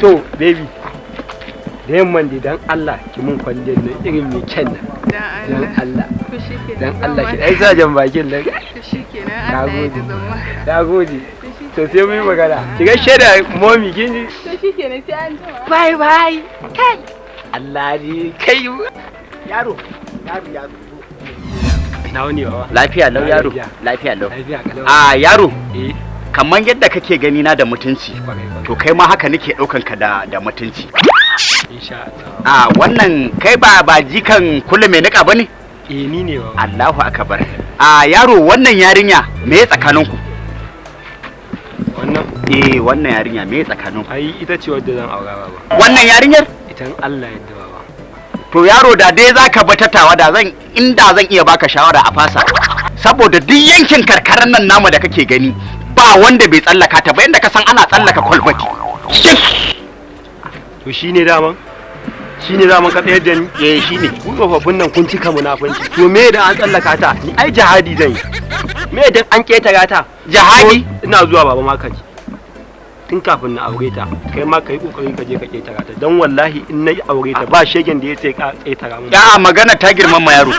to baby da yamman dai dan Allah ki mun kwalliyar nan irin mai kyan nan dan Allah dan Allah ki dai sa jan bakin nan na gode to sai mu yi magana ki gaishe da mommy kin ji to shikenan sai an jima bye bye kai Allah ni kai yaro na wani baba lafiya lau yaro lafiya lau yaro kamar yadda kake gani na da mutunci to kai ma haka nake daukan ka da mutunci insha Allah wannan kai ba jikan kullu mai nika bane ni ne baba Allahu akbar yaro wannan yarinya me ya tsakaninku wannan yarinya me ya tsakaninku ai ita ce wadda zan aura baba wannan yarinyar idan Allah ya yarda baba to yaro da dai zaka batatawa da zan iya baka shawara a fasa saboda duk yankin karkaran nan namu da kake gani ba wanda bai tsallaka ta ba yanda ka san ana tsallaka kwalbati to shine daman ka tsayar da ni shine ku tsofaffin nan kun cika munafunci to me da an tsallaka ta ni ai jihadi zan yi me da an ketara ta jihadi ina zuwa baba ma kaji tun kafin na aure ta kai ma kai kokari ka je ka ketara ta dan wallahi in nayi aure ta ba shegen da yace ka ketara mu magana ta girman ma yaro